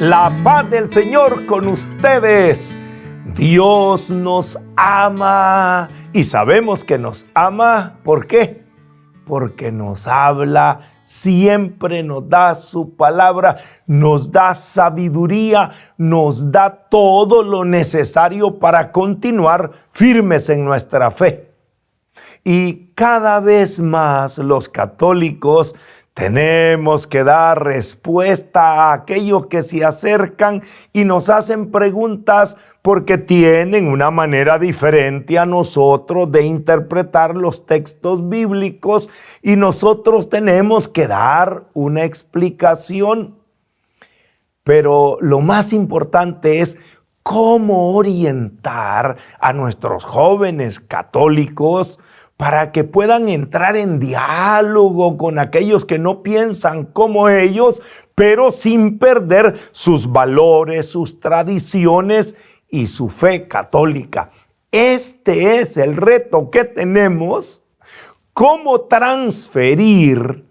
La paz del Señor con ustedes. Dios nos ama y sabemos que nos ama. ¿Por qué? Porque nos habla, siempre nos da su palabra, nos da sabiduría, nos da todo lo necesario para continuar firmes en nuestra fe. Y cada vez más los católicos tenemos que dar respuesta a aquellos que se acercan y nos hacen preguntas porque tienen una manera diferente a nosotros de interpretar los textos bíblicos y nosotros tenemos que dar una explicación. Pero lo más importante es cómo orientar a nuestros jóvenes católicos para que puedan entrar en diálogo con aquellos que no piensan como ellos, pero sin perder sus valores, sus tradiciones y su fe católica. Este es el reto que tenemos, cómo transferir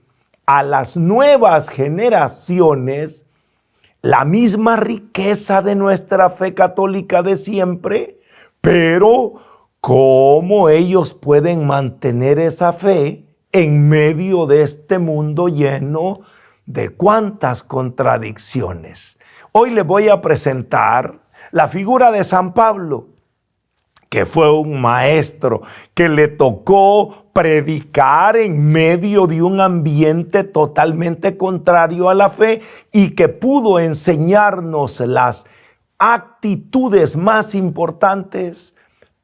a las nuevas generaciones la misma riqueza de nuestra fe católica de siempre, pero cómo ellos pueden mantener esa fe en medio de este mundo lleno de cuantas contradicciones. Hoy les voy a presentar la figura de San Pablo, que fue un maestro que le tocó predicar en medio de un ambiente totalmente contrario a la fe y que pudo enseñarnos las actitudes más importantes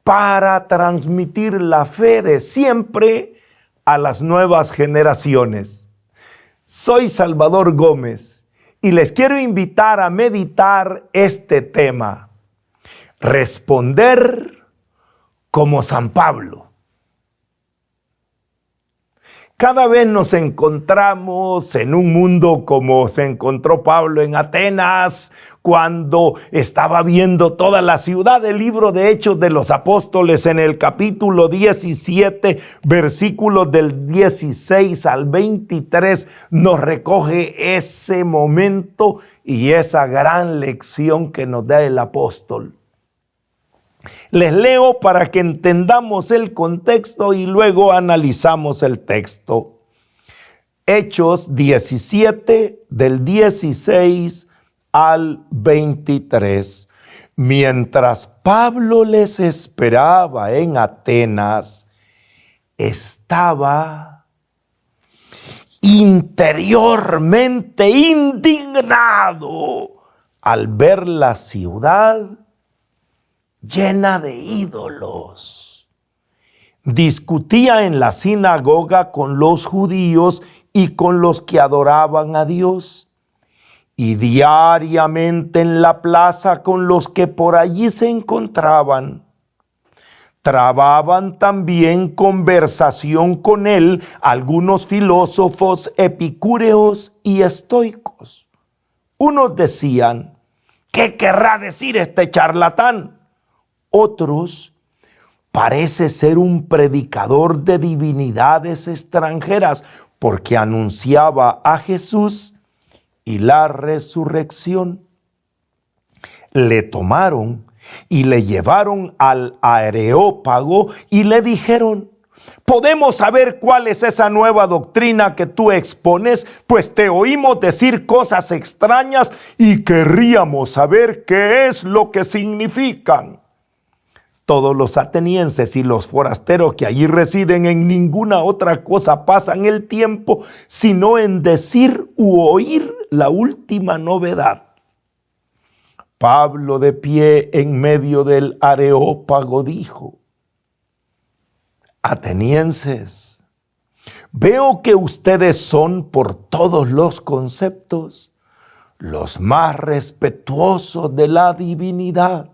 para transmitir la fe de siempre a las nuevas generaciones. Soy Salvador Gómez y les quiero invitar a meditar este tema: responder como San Pablo. Cada vez nos encontramos en un mundo como se encontró Pablo en Atenas, cuando estaba viendo toda la ciudad. El libro de Hechos de los Apóstoles, en el capítulo 17, versículos del 16 al 23, nos recoge ese momento y esa gran lección que nos da el apóstol. Les leo para que entendamos el contexto y luego analizamos el texto. Hechos 17, del 16 al 23. Mientras Pablo les esperaba en Atenas, estaba interiormente indignado al ver la ciudad llena de ídolos. Discutía en la sinagoga con los judíos y con los que adoraban a Dios, y diariamente en la plaza con los que por allí se encontraban. Trababan también conversación con él algunos filósofos epicúreos y estoicos. Unos decían: ¿qué querrá decir este charlatán? Otros: parece ser un predicador de divinidades extranjeras, porque anunciaba a Jesús y la resurrección. Le tomaron y le llevaron al Areópago y le dijeron: ¿podemos saber cuál es esa nueva doctrina que tú expones? Pues te oímos decir cosas extrañas y querríamos saber qué es lo que significan. Todos los atenienses y los forasteros que allí residen en ninguna otra cosa pasan el tiempo sino en decir u oír la última novedad. Pablo, de pie en medio del Areópago, dijo: atenienses, veo que ustedes son por todos los conceptos los más respetuosos de la divinidad.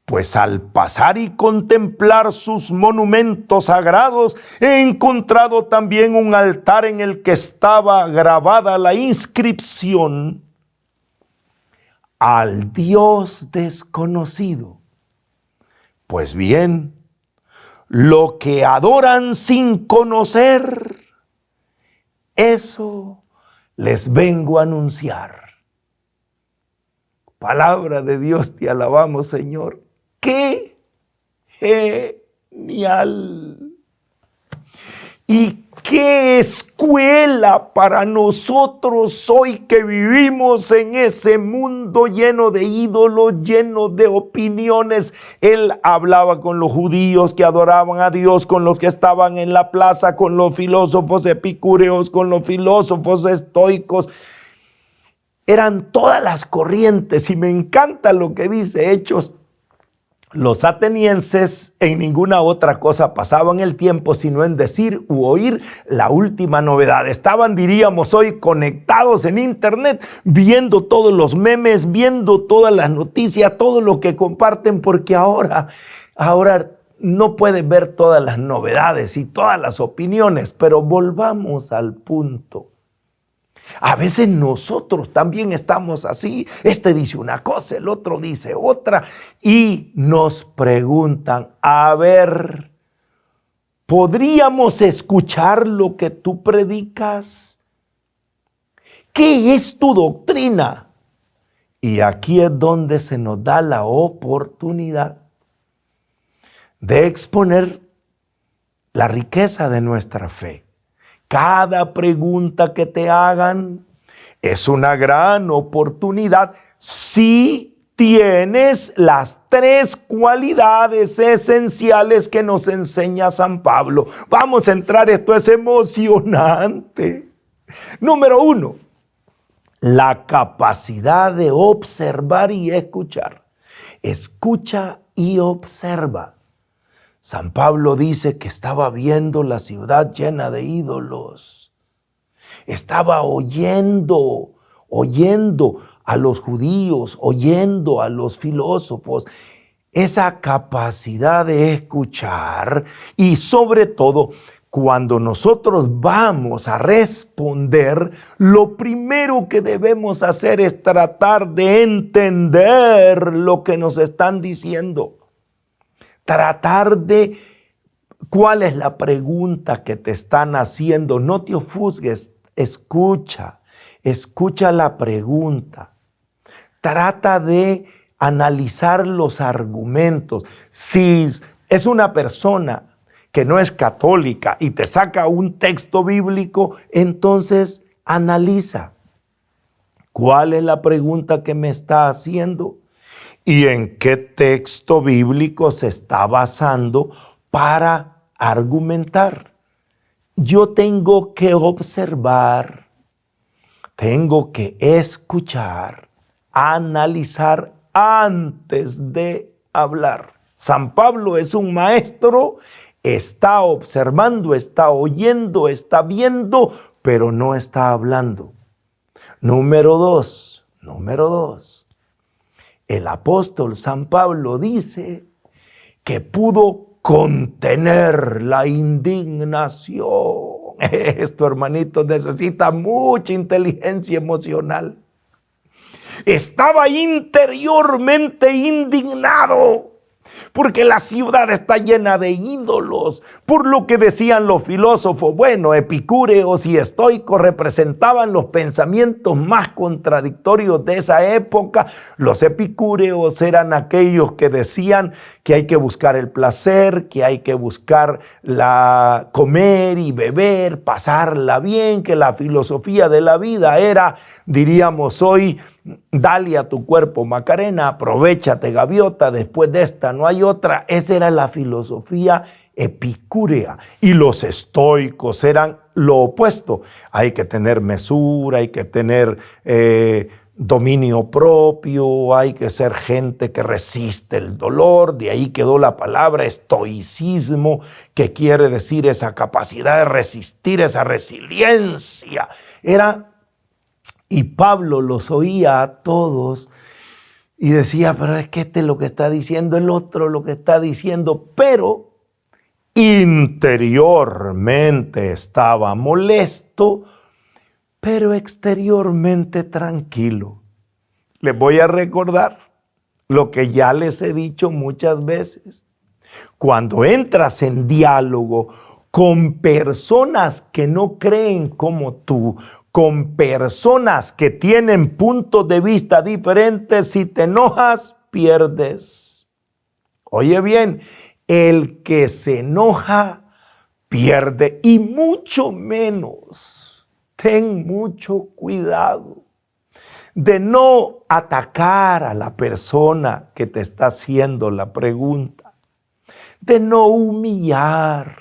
Pues al pasar y contemplar sus monumentos sagrados, he encontrado también un altar en el que estaba grabada la inscripción: al Dios desconocido. Pues bien, lo que adoran sin conocer, eso les vengo a anunciar. Palabra de Dios, te alabamos, Señor. ¡Qué genial! Y qué escuela para nosotros hoy que vivimos en ese mundo lleno de ídolos, lleno de opiniones. Él hablaba con los judíos que adoraban a Dios, con los que estaban en la plaza, con los filósofos epicúreos, con los filósofos estoicos. Eran todas las corrientes, y me encanta lo que dice Hechos. Los atenienses en ninguna otra cosa pasaban el tiempo sino en decir u oír la última novedad. Estaban, diríamos hoy, conectados en internet, viendo todos los memes, viendo todas las noticias, todo lo que comparten, porque ahora no pueden ver todas las novedades y todas las opiniones. Pero volvamos al punto. A veces nosotros también estamos así. Este dice una cosa, el otro dice otra, y nos preguntan, a ver, ¿podríamos escuchar lo que tú predicas? ¿Qué es tu doctrina? Y aquí es donde se nos da la oportunidad de exponer la riqueza de nuestra fe. Cada pregunta que te hagan es una gran oportunidad si tienes las 3 cualidades esenciales que nos enseña San Pablo. Vamos a entrar, esto es emocionante. Número 1, la capacidad de observar y escuchar. Escucha y observa. San Pablo dice que estaba viendo la ciudad llena de ídolos. Estaba oyendo a los judíos, oyendo a los filósofos. Esa capacidad de escuchar, y sobre todo cuando nosotros vamos a responder, lo primero que debemos hacer es tratar de entender lo que nos están diciendo. Tratar de cuál es la pregunta que te están haciendo. No te ofusques, escucha la pregunta. Trata de analizar los argumentos. Si es una persona que no es católica y te saca un texto bíblico, entonces analiza. ¿Cuál es la pregunta que me está haciendo? ¿Y en qué texto bíblico se está basando para argumentar? Yo tengo que observar, tengo que escuchar, analizar antes de hablar. San Pablo es un maestro, está observando, está oyendo, está viendo, pero no está hablando. Número dos. El apóstol San Pablo dice que pudo contener la indignación. Esto, hermanitos, necesita mucha inteligencia emocional. Estaba interiormente indignado porque la ciudad está llena de ídolos. Por lo que decían los filósofos, epicúreos y estoicos representaban los pensamientos más contradictorios de esa época. Los epicúreos eran aquellos que decían que hay que buscar el placer, que hay que buscar comer y beber, pasarla bien, que la filosofía de la vida era, diríamos hoy, dale a tu cuerpo Macarena, aprovéchate gaviota, después de esta no hay otra. Esa era la filosofía epicúrea. Y los estoicos eran lo opuesto. Hay que tener mesura, hay que tener dominio propio, hay que ser gente que resiste el dolor. De ahí quedó la palabra estoicismo, que quiere decir esa capacidad de resistir, esa resiliencia. Y Pablo los oía a todos y decía, pero es que este es lo que está diciendo, el otro lo que está diciendo, pero interiormente estaba molesto, pero exteriormente tranquilo. Les voy a recordar lo que ya les he dicho muchas veces. Cuando entras en diálogo con personas que no creen como tú, con personas que tienen puntos de vista diferentes. Si te enojas, pierdes. Oye bien, el que se enoja, pierde. Y mucho menos, ten mucho cuidado de no atacar a la persona que te está haciendo la pregunta, de no humillar,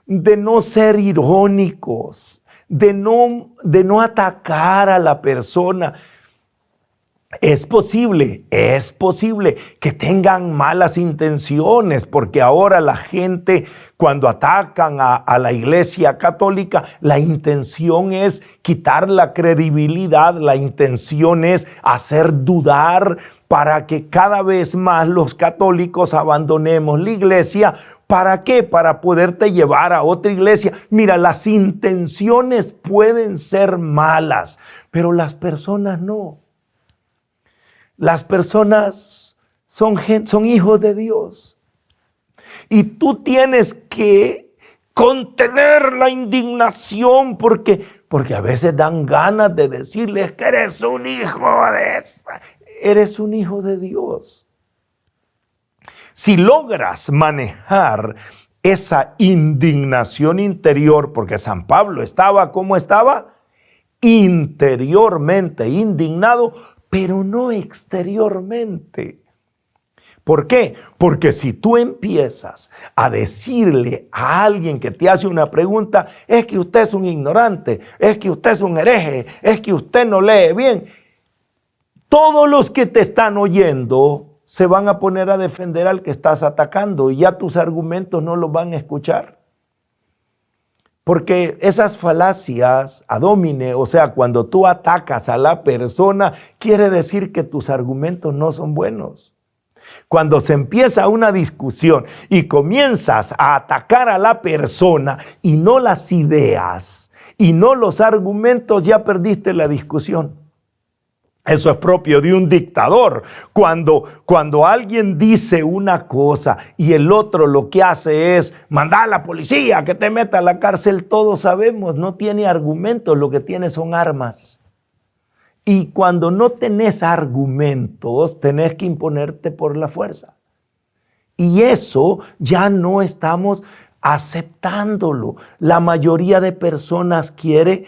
de no ser irónicos, de no atacar a la persona. Es posible que tengan malas intenciones, porque ahora la gente, cuando atacan a la Iglesia Católica, la intención es quitar la credibilidad, la intención es hacer dudar para que cada vez más los católicos abandonemos la iglesia. ¿Para qué? Para poderte llevar a otra iglesia. Mira, las intenciones pueden ser malas, pero las personas no. Las personas son hijos de Dios. Y tú tienes que contener la indignación porque a veces dan ganas de decirles que eres un hijo de Dios. Si logras manejar esa indignación interior, porque San Pablo estaba como estaba, interiormente indignado, pero no exteriormente. ¿Por qué? Porque si tú empiezas a decirle a alguien que te hace una pregunta, es que usted es un ignorante, es que usted es un hereje, es que usted no lee bien, todos los que te están oyendo se van a poner a defender al que estás atacando y ya tus argumentos no los van a escuchar. Porque esas falacias ad hominem, o sea, cuando tú atacas a la persona, quiere decir que tus argumentos no son buenos. Cuando se empieza una discusión y comienzas a atacar a la persona y no las ideas y no los argumentos, ya perdiste la discusión. Eso es propio de un dictador. Cuando alguien dice una cosa y el otro lo que hace es mandar a la policía que te meta a la cárcel, todos sabemos, no tiene argumentos, lo que tiene son armas. Y cuando no tenés argumentos, tenés que imponerte por la fuerza. Y eso ya no estamos aceptándolo. La mayoría de personas quiere,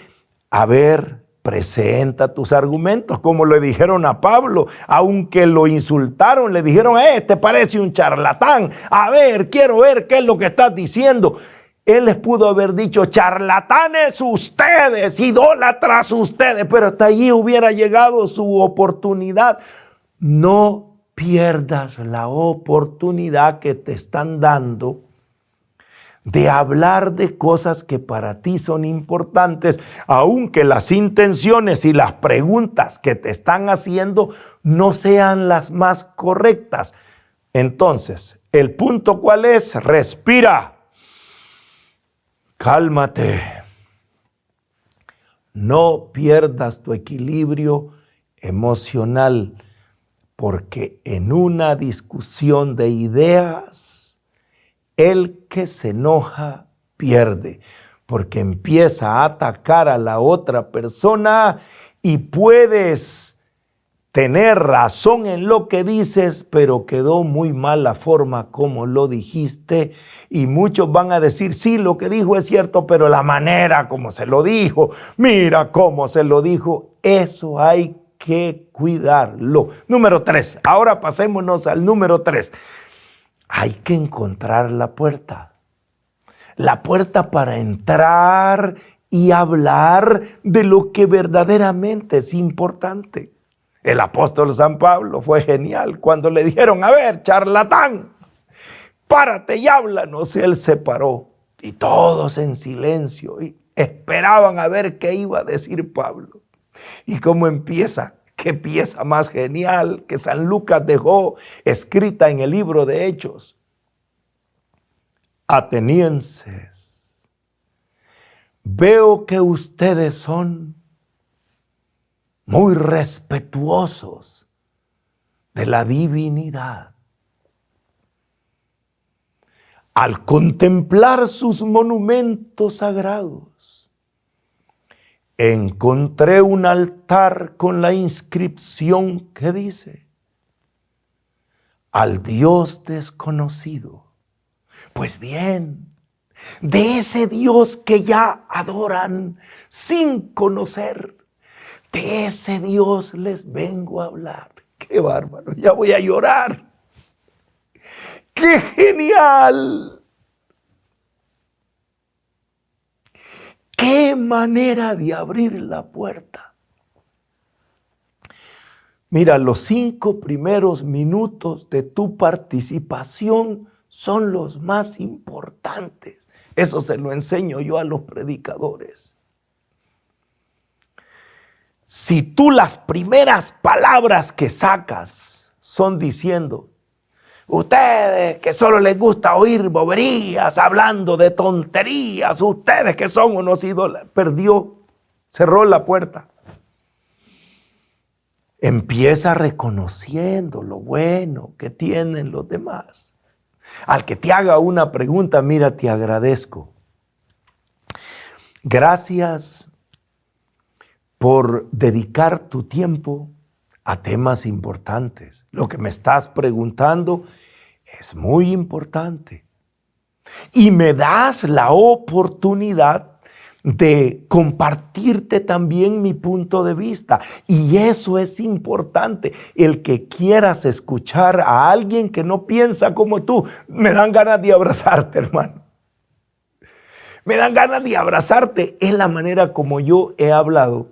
presenta tus argumentos, como le dijeron a Pablo, aunque lo insultaron, le dijeron, te parece un charlatán, quiero ver qué es lo que estás diciendo. Él les pudo haber dicho, charlatanes ustedes, idólatras ustedes, pero hasta allí hubiera llegado su oportunidad. No pierdas la oportunidad que te están dando de hablar de cosas que para ti son importantes, aunque las intenciones y las preguntas que te están haciendo no sean las más correctas. Entonces, el punto ¿cuál es? Respira. Cálmate. No pierdas tu equilibrio emocional, porque en una discusión de ideas, el que se enoja pierde, porque empieza a atacar a la otra persona y puedes tener razón en lo que dices, pero quedó muy mal la forma como lo dijiste. Y muchos van a decir, sí, lo que dijo es cierto, pero la manera como se lo dijo, mira cómo se lo dijo, eso hay que cuidarlo. Número 3, ahora pasémonos al número 3. Hay que encontrar la puerta para entrar y hablar de lo que verdaderamente es importante. El apóstol San Pablo fue genial cuando le dijeron, charlatán, párate y háblanos. Él se paró y todos en silencio y esperaban a ver qué iba a decir Pablo. Y cómo empieza, qué pieza más genial que San Lucas dejó escrita en el libro de Hechos. Atenienses, veo que ustedes son muy respetuosos de la divinidad. Al contemplar sus monumentos sagrados, encontré un altar con la inscripción que dice: al Dios desconocido. Pues bien, de ese Dios que ya adoran sin conocer, de ese Dios les vengo a hablar. ¡Qué bárbaro! Ya voy a llorar. ¡Qué genial! ¡Qué manera de abrir la puerta! Mira, los 5 primeros minutos de tu participación son los más importantes. Eso se lo enseño yo a los predicadores. Si tú las primeras palabras que sacas son diciendo: ustedes que solo les gusta oír boberías, hablando de tonterías, ustedes que son unos ídolos, cerró la puerta. Empieza reconociendo lo bueno que tienen los demás. Al que te haga una pregunta, mira, te agradezco. Gracias por dedicar tu tiempo a temas importantes. Lo que me estás preguntando es muy importante. Y me das la oportunidad de compartirte también mi punto de vista. Y eso es importante. El que quieras escuchar a alguien que no piensa como tú, me dan ganas de abrazarte, hermano. Me dan ganas de abrazarte. Es la manera como yo he hablado.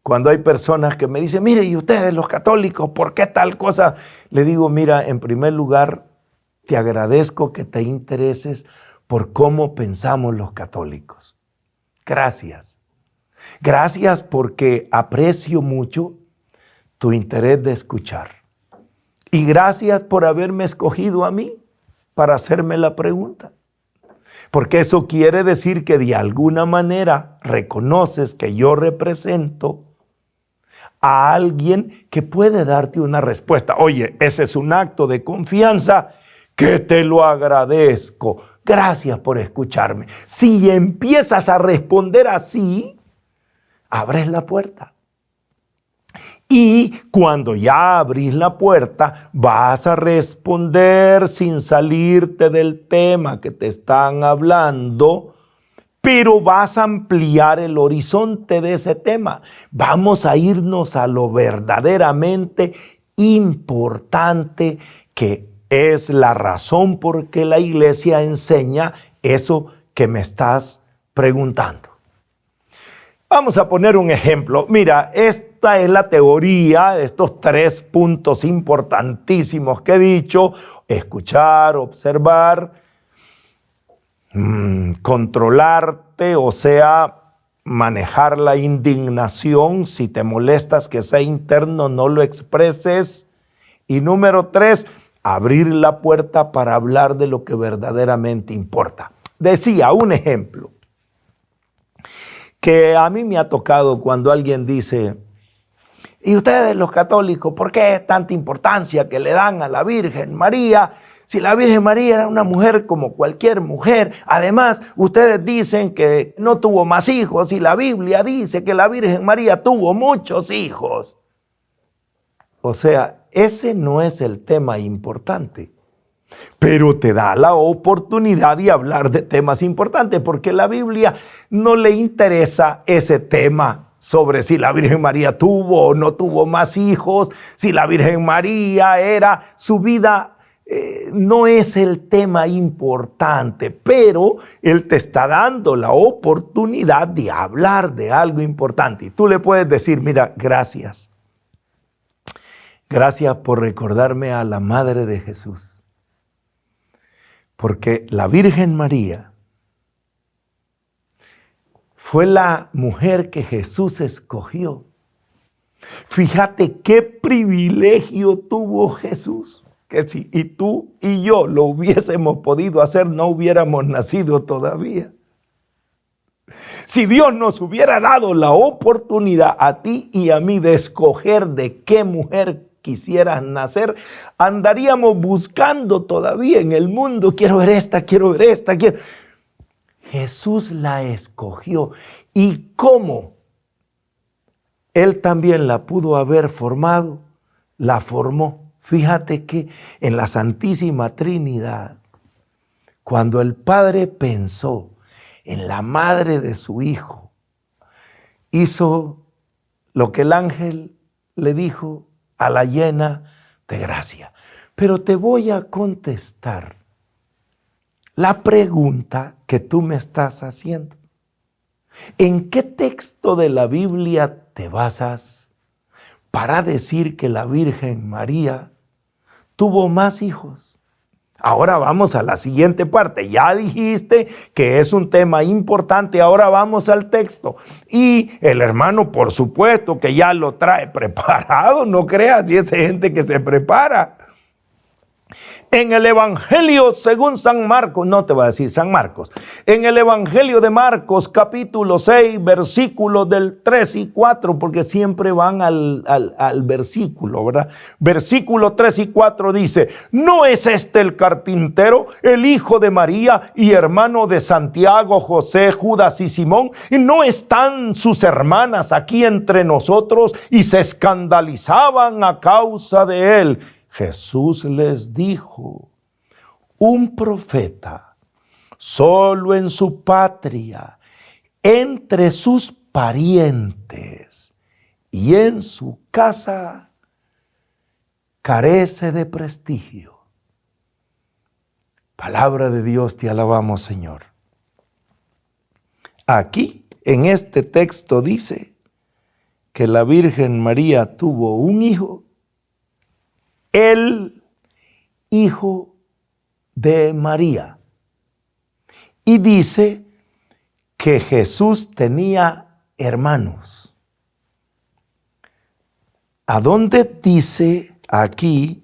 Cuando hay personas que me dicen: mire, ¿y ustedes los católicos, por qué tal cosa? Le digo: mira, en primer lugar, te agradezco que te intereses por cómo pensamos los católicos. Gracias. Gracias porque aprecio mucho tu interés de escuchar. Y gracias por haberme escogido a mí para hacerme la pregunta. Porque eso quiere decir que de alguna manera reconoces que yo represento a alguien que puede darte una respuesta. Oye, ese es un acto de confianza que te lo agradezco. Gracias por escucharme. Si empiezas a responder así, abres la puerta. Y cuando ya abrís la puerta, vas a responder sin salirte del tema que te están hablando, pero vas a ampliar el horizonte de ese tema. Vamos a irnos a lo verdaderamente importante, que es la razón por qué la iglesia enseña eso que me estás preguntando. Vamos a poner un ejemplo. Mira, esta es la teoría de estos 3 puntos importantísimos que he dicho: escuchar, observar, controlarte, o sea, manejar la indignación. Si te molestas que sea interno, no lo expreses. Y número 3, abrir la puerta para hablar de lo que verdaderamente importa. Decía un ejemplo que a mí me ha tocado cuando alguien dice: ¿y ustedes los católicos, por qué tanta importancia que le dan a la Virgen María? Si la Virgen María era una mujer como cualquier mujer. Además, ustedes dicen que no tuvo más hijos y la Biblia dice que la Virgen María tuvo muchos hijos. O sea, ese no es el tema importante. Pero te da la oportunidad de hablar de temas importantes, porque a la Biblia no le interesa ese tema sobre si la Virgen María tuvo o no tuvo más hijos, si la Virgen María era su vida. No es el tema importante, pero Él te está dando la oportunidad de hablar de algo importante. Y tú le puedes decir: mira, gracias. Gracias por recordarme a la Madre de Jesús. Porque la Virgen María fue la mujer que Jesús escogió. Fíjate qué privilegio tuvo Jesús. Que si y tú y yo lo hubiésemos podido hacer, no hubiéramos nacido todavía. Si Dios nos hubiera dado la oportunidad a ti y a mí de escoger de qué mujer quisieras nacer, andaríamos buscando todavía en el mundo. Quiero ver esta, quiero ver esta, quiero. Jesús la escogió. ¿Y cómo? Él también la pudo haber formado, la formó. Fíjate que en la Santísima Trinidad, cuando el Padre pensó en la madre de su Hijo, hizo lo que el ángel le dijo a la llena de gracia. Pero te voy a contestar la pregunta que tú me estás haciendo. ¿En qué texto de la Biblia te basas para decir que la Virgen María tuvo más hijos? Ahora vamos a la siguiente parte. Ya dijiste que es un tema importante. Ahora vamos al texto. Y el hermano, por supuesto, que ya lo trae preparado. No creas, y es gente que se prepara. En el Evangelio según San Marcos, no te voy a decir San Marcos, en el Evangelio de Marcos capítulo 6, versículos del 3 y 4, porque siempre van al versículo, ¿verdad? Versículo 3 y 4 dice: ¿no es este el carpintero, el hijo de María y hermano de Santiago, José, Judas y Simón? ¿Y no están sus hermanas aquí entre nosotros? Y se escandalizaban a causa de él. Jesús les dijo: un profeta solo en su patria, entre sus parientes y en su casa, carece de prestigio. Palabra de Dios, te alabamos, Señor. Aquí, en este texto dice que la Virgen María tuvo un hijo, el hijo de María. Y dice que Jesús tenía hermanos. ¿A dónde dice aquí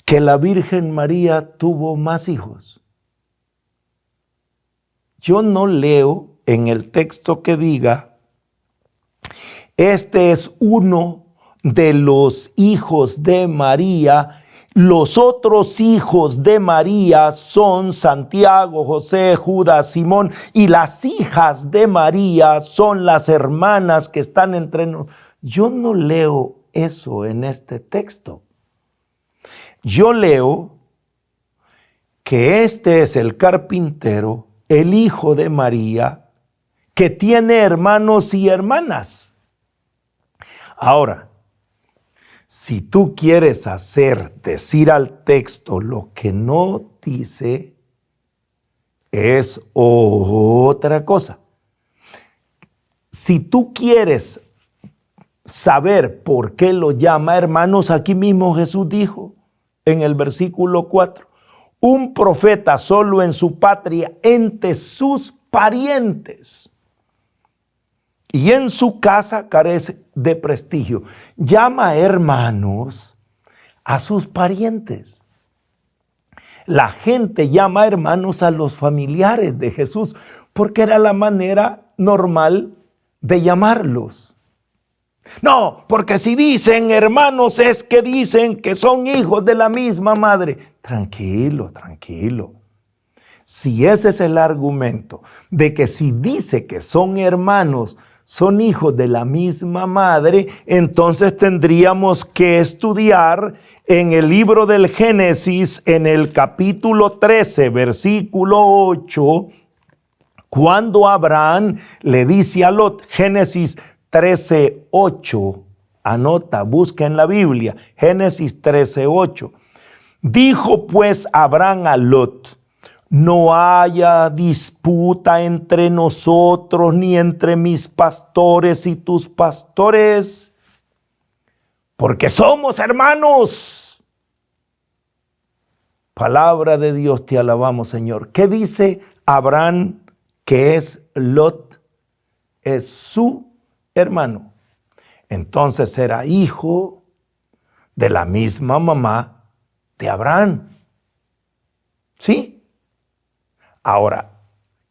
que la Virgen María tuvo más hijos? Yo no leo en el texto que diga: este es uno de los hijos de María. Los otros hijos de María son Santiago, José, Judas, Simón, y las hijas de María son las hermanas que están entre nosotros. Yo no leo eso en este texto. Yo leo que este es el carpintero, el hijo de María, que tiene hermanos y hermanas. Ahora, si tú quieres decir al texto lo que no dice, es otra cosa. Si tú quieres saber por qué lo llama hermanos, aquí mismo Jesús dijo en el versículo 4, un profeta solo en su patria, entre sus parientes, y en su casa carece de prestigio. Llama hermanos a sus parientes. La gente llama hermanos a los familiares de Jesús porque era la manera normal de llamarlos. No, porque si dicen hermanos es que dicen que son hijos de la misma madre. Tranquilo, tranquilo. Si ese es el argumento de que si dice que son hermanos, son hijos de la misma madre, entonces tendríamos que estudiar en el libro del Génesis, en el capítulo 13, versículo 8, cuando Abraham le dice a Lot, Génesis 13, 8, anota, busca en la Biblia, Génesis 13, 8. Dijo pues Abraham a Lot: no haya disputa entre nosotros ni entre mis pastores y tus pastores, porque somos hermanos. Palabra de Dios, te alabamos, Señor. ¿Qué dice Abraham que es Lot? Es su hermano. Entonces era hijo de la misma mamá de Abraham. ¿Sí? Ahora,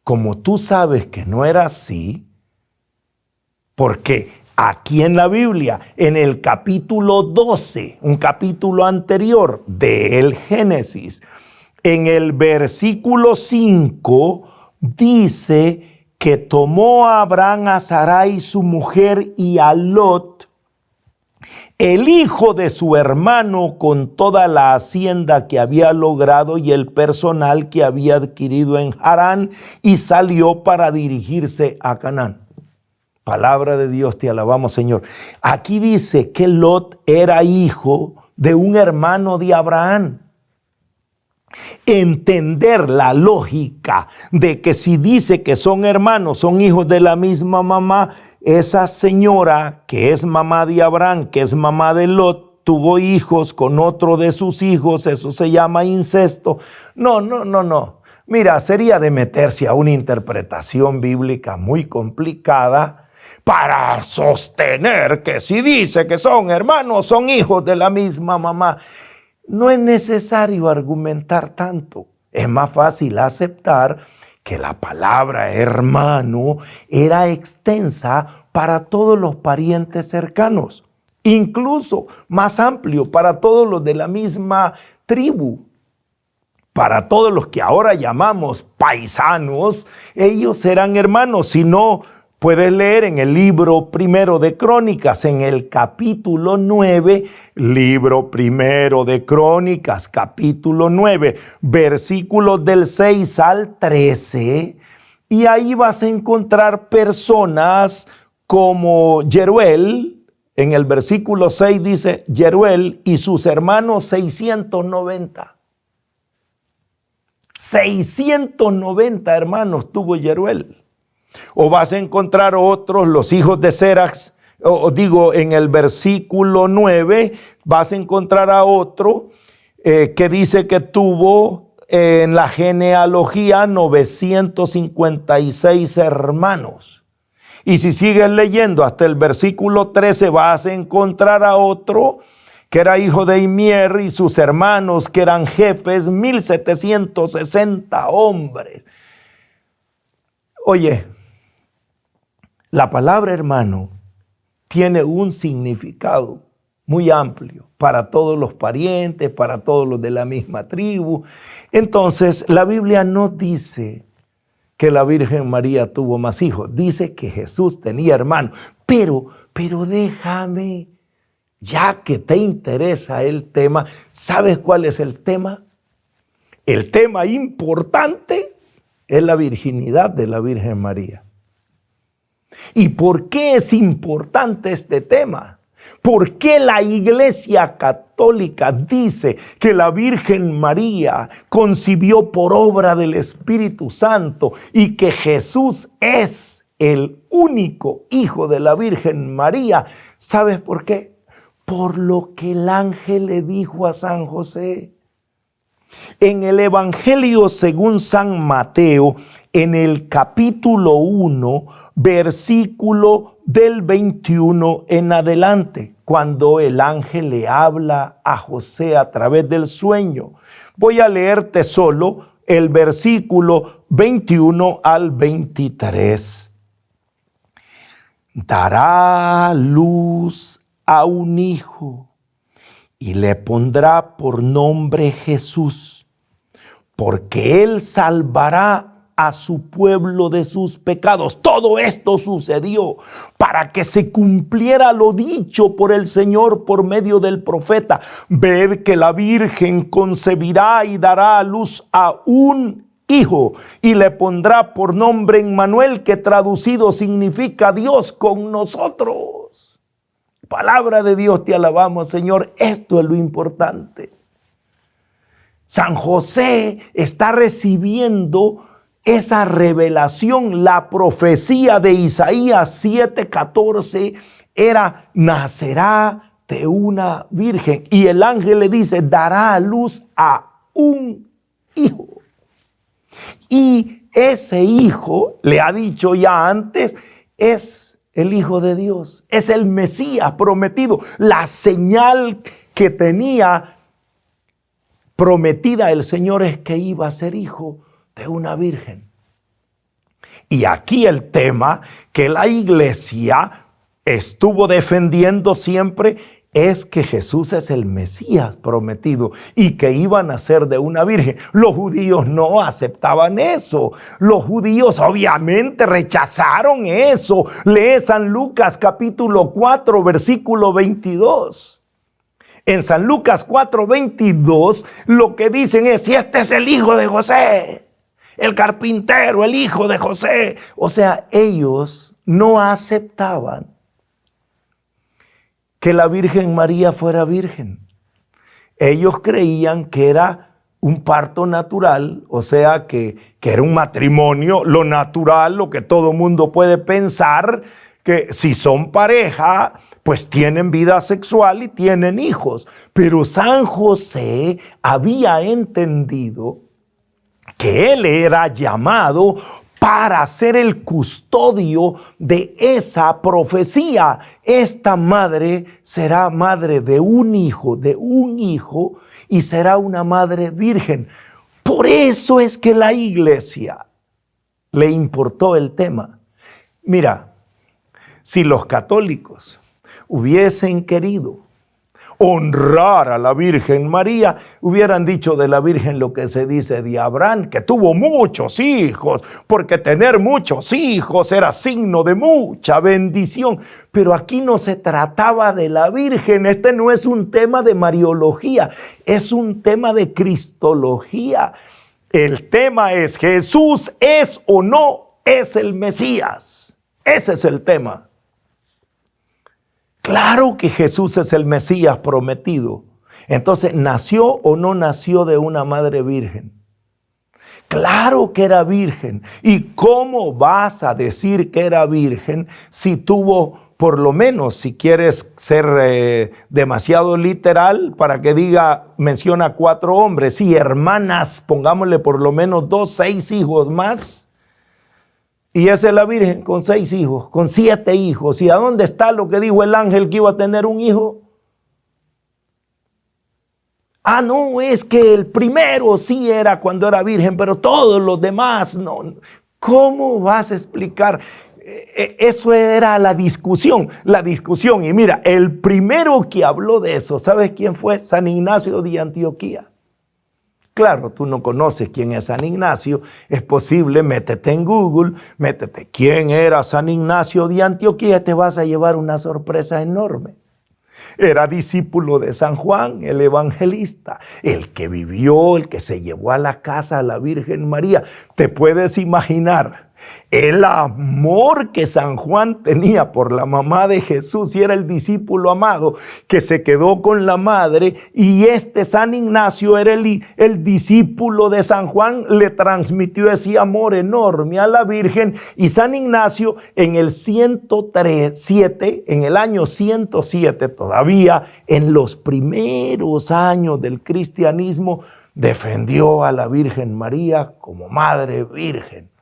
como tú sabes que no era así, porque Aquí en la Biblia, en el capítulo 12, un capítulo anterior del Génesis, en el versículo 5, dice que tomó a Abraham, a Sarai, su mujer, y a Lot, el hijo de su hermano, con toda la hacienda que había logrado y el personal que había adquirido en Harán, y salió para dirigirse a Canaán. Palabra de Dios, te alabamos, Señor. Aquí dice que Lot era hijo de un hermano de Abraham. Entender la lógica de que si dice que son hermanos, son hijos de la misma mamá, esa señora que es mamá de Abraham, que es mamá de Lot, tuvo hijos con otro de sus hijos, eso se llama incesto. No. Mira, sería de meterse a una interpretación bíblica muy complicada para sostener que si dice que son hermanos, son hijos de la misma mamá. No es necesario argumentar tanto. Es más fácil aceptar que la palabra hermano era extensa para todos los parientes cercanos, incluso más amplio para todos los de la misma tribu. Para todos los que ahora llamamos paisanos, ellos eran hermanos. Si no, puedes leer en el libro primero de Crónicas, en el capítulo 9, libro primero de Crónicas, capítulo 9, versículos del 6 al 13, y ahí vas a encontrar personas como Jeruel. En el versículo 6 dice, Jeruel y sus hermanos 690. 690 hermanos tuvo Jeruel. O vas a encontrar otros, los hijos de Serax, en el versículo 9, vas a encontrar a otro que dice que tuvo en la genealogía 956 hermanos. Y si sigues leyendo hasta el versículo 13, vas a encontrar a otro que era hijo de Imier y sus hermanos, que eran jefes, 1760 hombres. Oye, la palabra hermano tiene un significado muy amplio para todos los parientes, para todos los de la misma tribu. Entonces, la Biblia no dice que la Virgen María tuvo más hijos, dice que Jesús tenía hermanos. Pero déjame, ya que te interesa el tema, ¿sabes cuál es el tema? El tema importante es la virginidad de la Virgen María. ¿Y por qué es importante este tema? ¿Por qué la Iglesia Católica dice que la Virgen María concibió por obra del Espíritu Santo y que Jesús es el único hijo de la Virgen María? ¿Sabes por qué? Por lo que el ángel le dijo a San José. En el Evangelio según San Mateo, en el capítulo 1, versículo del 21 en adelante, cuando el ángel le habla a José a través del sueño. Voy a leerte solo el versículo 21 al 23. Dará luz a un hijo y le pondrá por nombre Jesús, porque él salvará a su pueblo de sus pecados. Todo esto sucedió para que se cumpliera lo dicho por el Señor por medio del profeta. Ved que la Virgen concebirá y dará a luz a un hijo y le pondrá por nombre Emmanuel, que traducido significa Dios con nosotros. Palabra de Dios, te alabamos, Señor. Esto es lo importante. San José está recibiendo esa revelación. La profecía de Isaías 7:14 era: nacerá de una virgen. Y el ángel le dice: dará a luz a un hijo. Y ese hijo, le ha dicho ya antes, es el Hijo de Dios, es el Mesías prometido. La señal que tenía prometida el Señor es que iba a ser hijo de una virgen. Y aquí el tema que la iglesia estuvo defendiendo siempre es que Jesús es el Mesías prometido y que iba a nacer de una virgen. Los judíos no aceptaban eso. Los judíos obviamente rechazaron eso. Lee San Lucas capítulo 4, versículo 22. En San Lucas 4, 22 lo que dicen es: si este es el hijo de José, el carpintero, el hijo de José. O sea, ellos no aceptaban que la Virgen María fuera virgen. Ellos creían que era un parto natural, o sea, que era un matrimonio, lo natural, lo que todo mundo puede pensar, que si son pareja, pues tienen vida sexual y tienen hijos. Pero San José había entendido que él era llamado para ser el custodio de esa profecía. Esta madre será madre de un hijo, y será una madre virgen. Por eso es que la iglesia le importó el tema. Mira, si los católicos hubiesen querido honrar a la Virgen María, hubieran dicho de la Virgen lo que se dice de Abraham, que tuvo muchos hijos, porque tener muchos hijos era signo de mucha bendición. Pero aquí no se trataba de la Virgen. Este no es un tema de mariología, es un tema de cristología. El tema es: ¿Jesús es o no es el Mesías? Ese es el tema. Claro que Jesús es el Mesías prometido. Entonces, ¿nació o no nació de una madre virgen? Claro que era virgen. ¿Y cómo vas a decir que era virgen si tuvo, por lo menos, si quieres ser demasiado literal, para que diga, menciona 4 hombres, y hermanas, pongámosle por lo menos 2, 6 hijos más? Y esa es la Virgen con 6 hijos, con 7 hijos. ¿Y a dónde está lo que dijo el ángel que iba a tener un hijo? Ah, no, es que el primero sí era cuando era virgen, pero todos los demás no. ¿Cómo vas a explicar? Eso era la discusión. Y mira, el primero que habló de eso, ¿sabes quién fue? San Ignacio de Antioquía. Claro, tú no conoces quién es San Ignacio. Es posible, métete en Google, métete quién era San Ignacio de Antioquía, te vas a llevar una sorpresa enorme. Era discípulo de San Juan, el evangelista, el que vivió, el que se llevó a la casa a la Virgen María. ¿Te puedes imaginar el amor que San Juan tenía por la mamá de Jesús, y era el discípulo amado que se quedó con la madre? Y este San Ignacio era el discípulo de San Juan, le transmitió ese amor enorme a la Virgen. Y San Ignacio en el año 107, todavía en los primeros años del cristianismo, defendió a la Virgen María como madre virgen.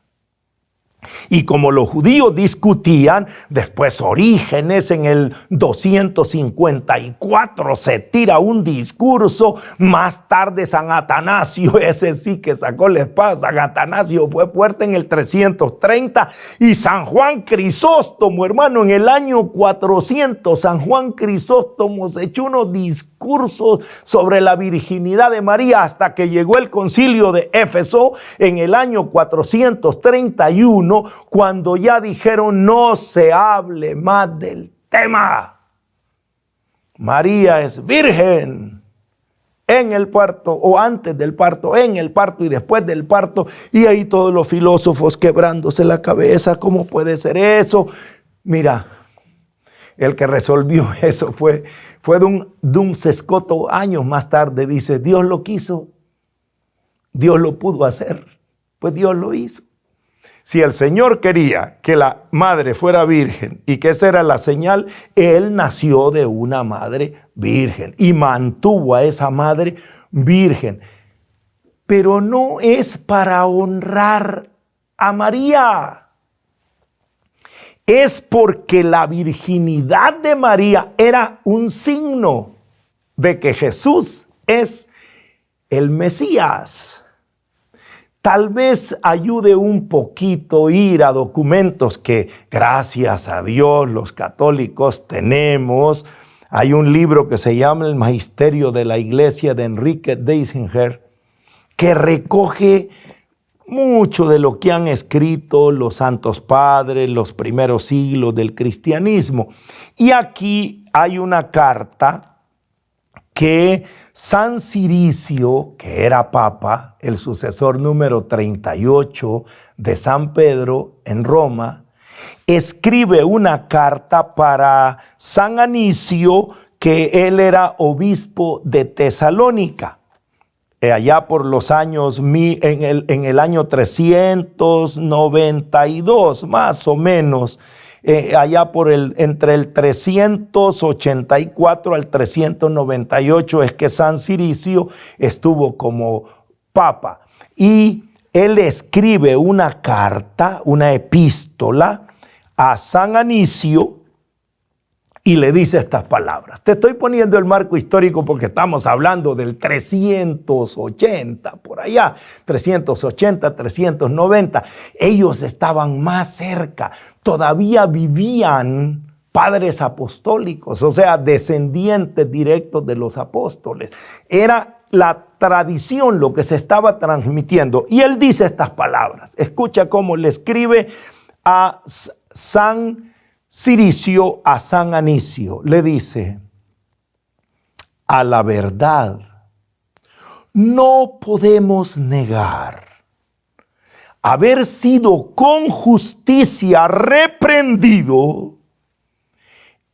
Y como los judíos discutían, después Orígenes en el 254 se tira un discurso. Más tarde San Atanasio, ese sí que sacó la espada, San Atanasio fue fuerte en el 330. Y San Juan Crisóstomo, hermano, en el año 400, San Juan Crisóstomo se echó unos discursos sobre la virginidad de María, hasta que llegó el concilio de Éfeso en el año 431, cuando ya dijeron: no se hable más del tema. María es virgen en el parto, o antes del parto, en el parto y después del parto. Y ahí todos los filósofos quebrándose la cabeza: ¿cómo puede ser eso? Mira, el que resolvió eso fue de un sescoto años más tarde. Dice: Dios lo quiso, Dios lo pudo hacer, pues Dios lo hizo. Si el Señor quería que la madre fuera virgen y que esa era la señal, Él nació de una madre virgen y mantuvo a esa madre virgen. Pero no es para honrar a María. Es porque la virginidad de María era un signo de que Jesús es el Mesías. Tal vez ayude un poquito ir a documentos que, gracias a Dios, los católicos tenemos. Hay un libro que se llama El Magisterio de la Iglesia de Enrique Deisinger, que recoge mucho de lo que han escrito los santos padres, los primeros siglos del cristianismo. Y aquí hay una carta que San Ciricio, que era papa, el sucesor número 38 de San Pedro en Roma, escribe una carta para San Anicio, que él era obispo de Tesalónica. Allá por los años, en el año 392, más o menos, allá entre el 384 al 398 es que San Ciricio estuvo como papa. Y él escribe una carta, una epístola a San Anicio, y le dice estas palabras. Te estoy poniendo el marco histórico porque estamos hablando del 380, por allá, 380, 390. Ellos estaban más cerca, todavía vivían padres apostólicos, o sea, descendientes directos de los apóstoles. Era la tradición lo que se estaba transmitiendo. Y él dice estas palabras. Escucha cómo le escribe a San Ciricio a San Anicio. Le dice: a la verdad no podemos negar haber sido con justicia reprendido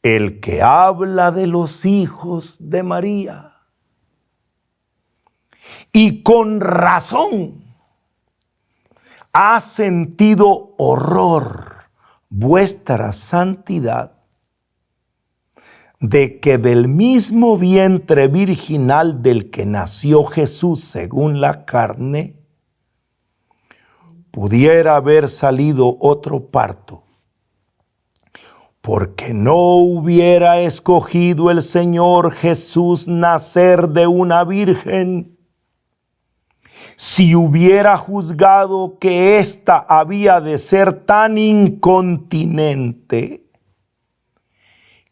el que habla de los hijos de María. Y con razón ha sentido horror vuestra santidad de que del mismo vientre virginal del que nació Jesús según la carne, pudiera haber salido otro parto, porque no hubiera escogido el Señor Jesús nacer de una virgen, si hubiera juzgado que ésta había de ser tan incontinente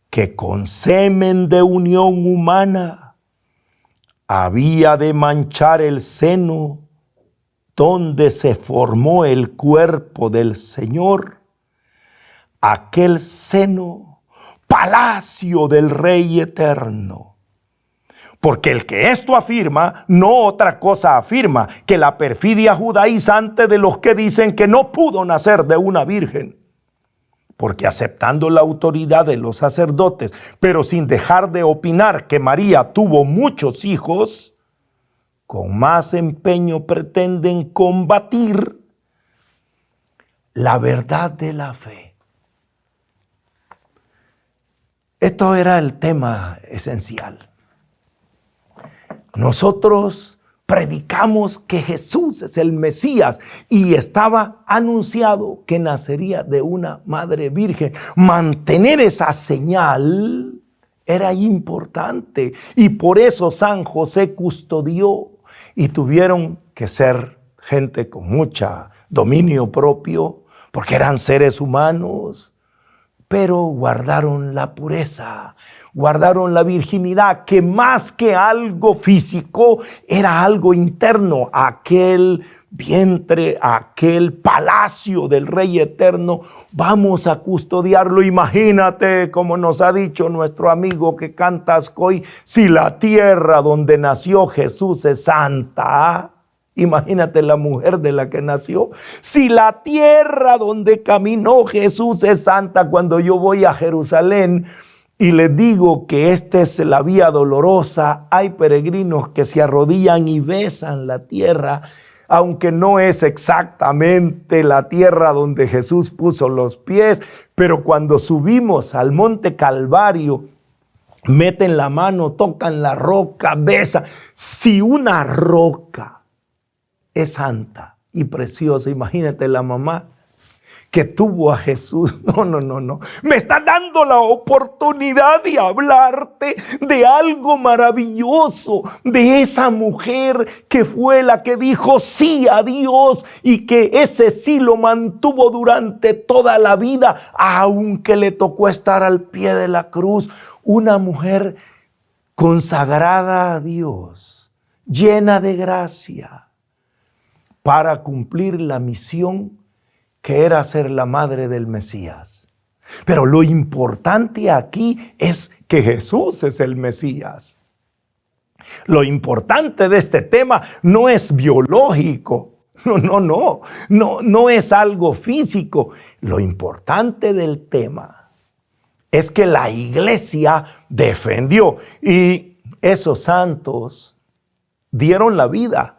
que con semen de unión humana había de manchar el seno donde se formó el cuerpo del Señor, aquel seno, palacio del Rey eterno. Porque el que esto afirma, no otra cosa afirma, que la perfidia judaizante de los que dicen que no pudo nacer de una virgen. Porque aceptando la autoridad de los sacerdotes, pero sin dejar de opinar que María tuvo muchos hijos, con más empeño pretenden combatir la verdad de la fe. Esto era el tema esencial. Nosotros predicamos que Jesús es el Mesías y estaba anunciado que nacería de una madre virgen. Mantener esa señal era importante y por eso San José custodió, y tuvieron que ser gente con mucho dominio propio porque eran seres humanos, pero guardaron la pureza, guardaron la virginidad, que más que algo físico era algo interno. Aquel vientre, aquel palacio del Rey eterno, vamos a custodiarlo. Imagínate, como nos ha dicho nuestro amigo que canta Ascoy, si la tierra donde nació Jesús es santa. Imagínate la mujer de la que nació. Si la tierra donde caminó Jesús es santa, cuando yo voy a Jerusalén y les digo que esta es la vía dolorosa, hay peregrinos que se arrodillan y besan la tierra, aunque no es exactamente la tierra donde Jesús puso los pies, pero cuando subimos al monte Calvario, meten la mano, tocan la roca, besan. Si una roca es santa y preciosa, imagínate la mamá que tuvo a Jesús. No. Me está dando la oportunidad de hablarte de algo maravilloso, de esa mujer que fue la que dijo sí a Dios y que ese sí lo mantuvo durante toda la vida, aunque le tocó estar al pie de la cruz. Una mujer consagrada a Dios, llena de gracia, para cumplir la misión que era ser la madre del Mesías. Pero lo importante aquí es que Jesús es el Mesías. Lo importante de este tema no es biológico, no es algo físico. Lo importante del tema es que la iglesia defendió, y esos santos dieron la vida.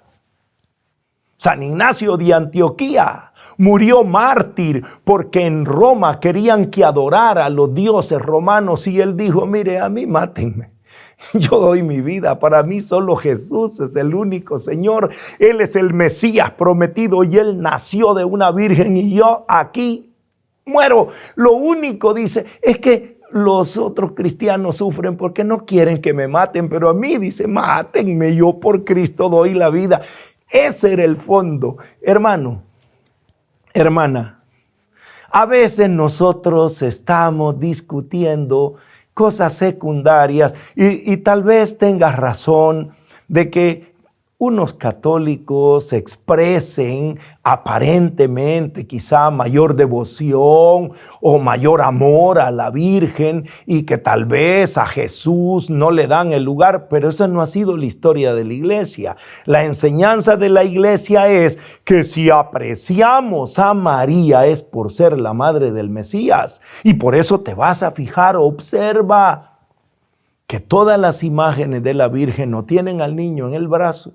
San Ignacio de Antioquía murió mártir porque en Roma querían que adorara a los dioses romanos, y él dijo: mire, a mí mátenme, yo doy mi vida. Para mí solo Jesús es el único Señor. Él es el Mesías prometido y Él nació de una virgen, y yo aquí muero. Lo único, dice, es que los otros cristianos sufren porque no quieren que me maten, pero a mí, dice, mátenme, yo por Cristo doy la vida. Ese era el fondo. Hermano, hermana, a veces nosotros estamos discutiendo cosas secundarias y tal vez tengas razón de que unos católicos expresen aparentemente quizá mayor devoción o mayor amor a la Virgen, y que tal vez a Jesús no le dan el lugar, pero esa no ha sido la historia de la iglesia. La enseñanza de la iglesia es que si apreciamos a María es por ser la madre del Mesías, y por eso te vas a fijar, observa que todas las imágenes de la Virgen no tienen al niño en el brazo,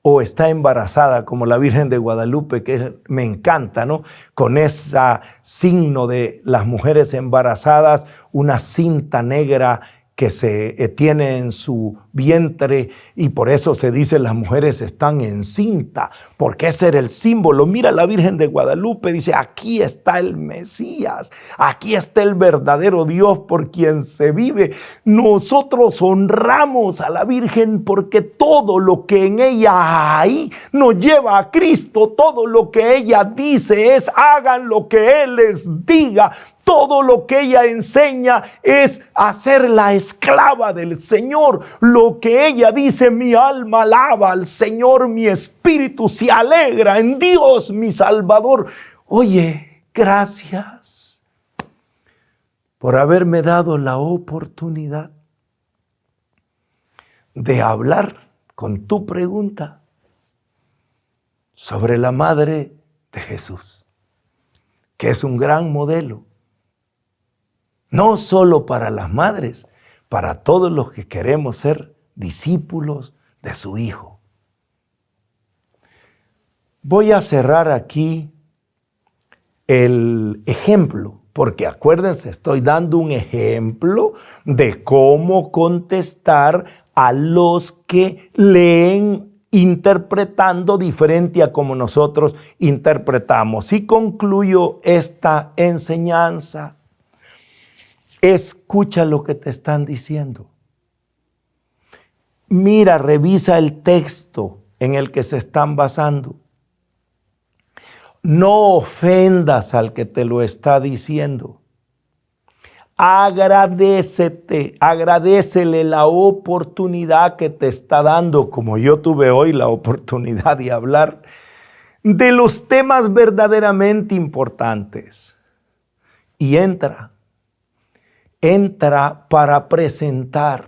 o está embarazada, como la Virgen de Guadalupe, que me encanta, ¿no? Con ese signo de las mujeres embarazadas, una cinta negra que se tiene en su vientre, y por eso se dice las mujeres están encinta, porque ese era el símbolo. Mira, la Virgen de Guadalupe dice: aquí está el Mesías, aquí está el verdadero Dios por quien se vive. Nosotros honramos a la Virgen porque todo lo que en ella hay nos lleva a Cristo. Todo lo que ella dice es: hagan lo que Él les diga. Todo lo que ella enseña es hacer la esclava del Señor. Lo que ella dice: mi alma alaba al Señor, mi espíritu se alegra en Dios mi Salvador. Oye, gracias por haberme dado la oportunidad de hablar con tu pregunta sobre la Madre de Jesús, que es un gran modelo. No solo para las madres, para todos los que queremos ser discípulos de su Hijo. Voy a cerrar aquí el ejemplo, porque acuérdense, estoy dando un ejemplo de cómo contestar a los que leen interpretando diferente a como nosotros interpretamos. Y concluyo esta enseñanza. Escucha lo que te están diciendo. Mira, revisa el texto en el que se están basando. No ofendas al que te lo está diciendo. Agradécele la oportunidad que te está dando, como yo tuve hoy la oportunidad de hablar de los temas verdaderamente importantes. Y entra para presentar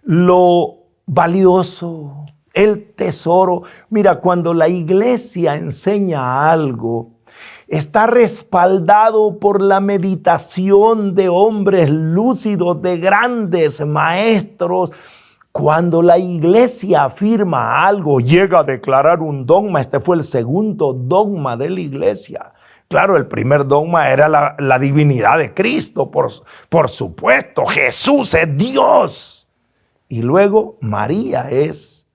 lo valioso, el tesoro. Mira, cuando la iglesia enseña algo, está respaldado por la meditación de hombres lúcidos, de grandes maestros. Cuando la iglesia afirma algo, llega a declarar un dogma. Este fue el segundo dogma de la iglesia. Claro, el primer dogma era la divinidad de Cristo, por supuesto. Jesús es Dios. Y luego María es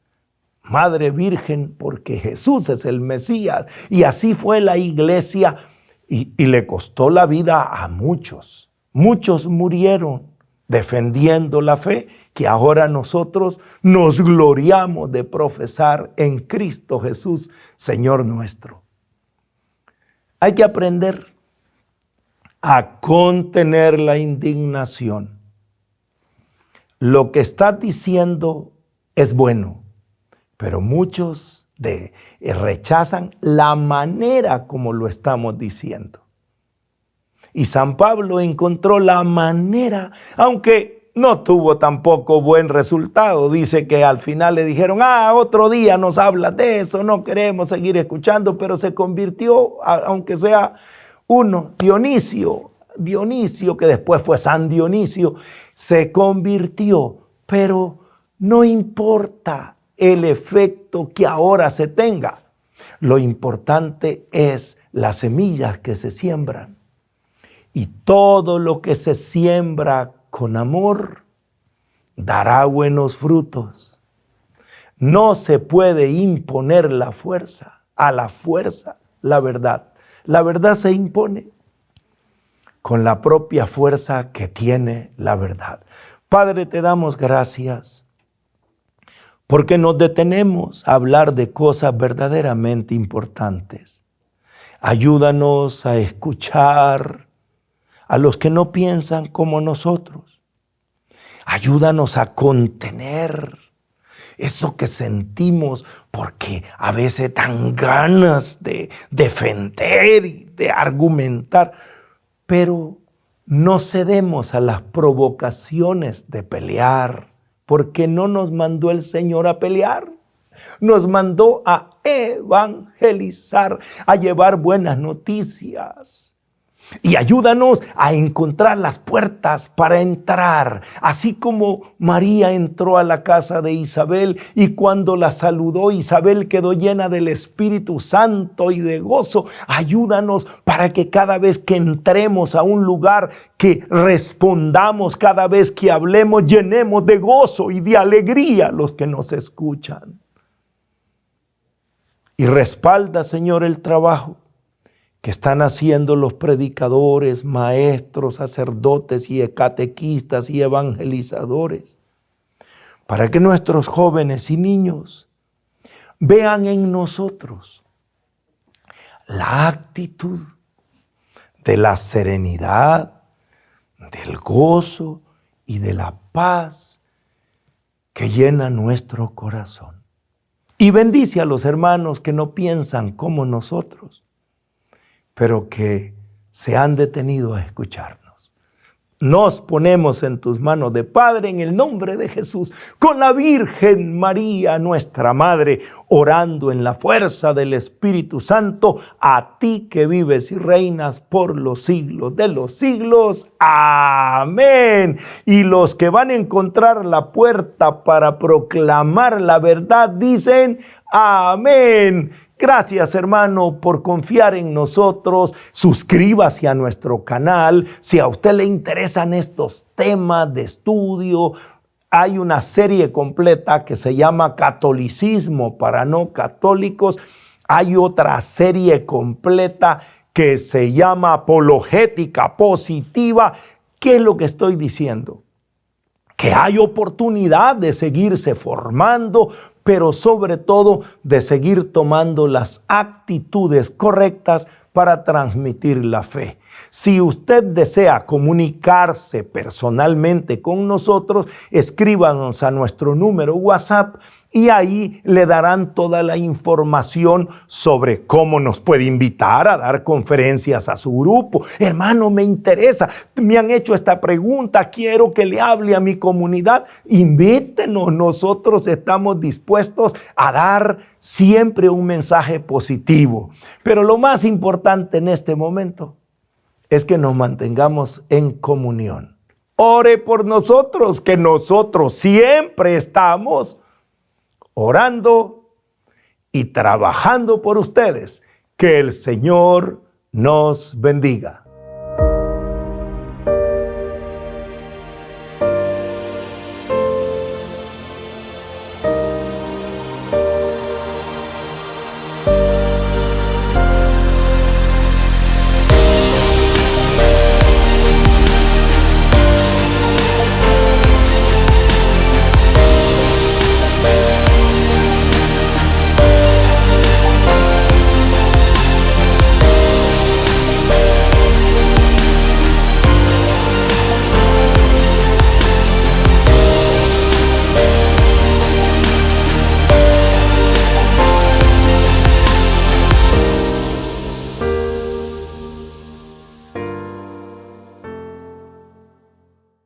Madre Virgen, porque Jesús es el Mesías. Y así fue la iglesia y le costó la vida a muchos. Muchos murieron defendiendo la fe que ahora nosotros nos gloriamos de profesar en Cristo Jesús, Señor nuestro. Hay que aprender a contener la indignación. Lo que estás diciendo es bueno, pero muchos rechazan la manera como lo estamos diciendo. Y San Pablo encontró la manera, aunque no tuvo tampoco buen resultado. Dice que al final le dijeron, otro día nos hablas de eso, no queremos seguir escuchando, pero se convirtió, aunque sea uno, Dionisio, que después fue San Dionisio, se convirtió, pero no importa el efecto que ahora se tenga. Lo importante es las semillas que se siembran. Y todo lo que se siembra con amor dará buenos frutos. No se puede imponer la fuerza, a la fuerza, la verdad. La verdad se impone con la propia fuerza que tiene la verdad. Padre, te damos gracias porque nos detenemos a hablar de cosas verdaderamente importantes. Ayúdanos a escuchar a los que no piensan como nosotros. Ayúdanos a contener eso que sentimos, porque a veces dan ganas de defender y de argumentar, pero no cedemos a las provocaciones de pelear, porque no nos mandó el Señor a pelear. Nos mandó a evangelizar, a llevar buenas noticias. Y ayúdanos a encontrar las puertas para entrar, así como María entró a la casa de Isabel y cuando la saludó, Isabel quedó llena del Espíritu Santo y de gozo. Ayúdanos para que cada vez que entremos a un lugar, que respondamos, cada vez que hablemos, llenemos de gozo y de alegría a los que nos escuchan. Y respalda, Señor, el trabajo que están haciendo los predicadores, maestros, sacerdotes y catequistas y evangelizadores, para que nuestros jóvenes y niños vean en nosotros la actitud de la serenidad, del gozo y de la paz que llena nuestro corazón. Y bendice a los hermanos que no piensan como nosotros, pero que se han detenido a escucharnos. Nos ponemos en tus manos de Padre en el nombre de Jesús, con la Virgen María, nuestra Madre, orando en la fuerza del Espíritu Santo, a ti que vives y reinas por los siglos de los siglos. Amén. Y los que van a encontrar la puerta para proclamar la verdad dicen amén. Gracias, hermano, por confiar en nosotros. Suscríbase a nuestro canal. Si a usted le interesan estos temas de estudio, hay una serie completa que se llama Catolicismo para no católicos. Hay otra serie completa que se llama Apologética Positiva. ¿Qué es lo que estoy diciendo? Que hay oportunidad de seguirse formando, pero sobre todo de seguir tomando las actitudes correctas para transmitir la fe. Si usted desea comunicarse personalmente con nosotros, escríbanos a nuestro número WhatsApp y ahí le darán toda la información sobre cómo nos puede invitar a dar conferencias a su grupo. Hermano, me interesa, me han hecho esta pregunta, quiero que le hable a mi comunidad. Invítenos, nosotros estamos dispuestos a dar siempre un mensaje positivo. Pero lo más importante en este momento es que nos mantengamos en comunión. Ore por nosotros, que nosotros siempre estamos orando y trabajando por ustedes. Que el Señor nos bendiga.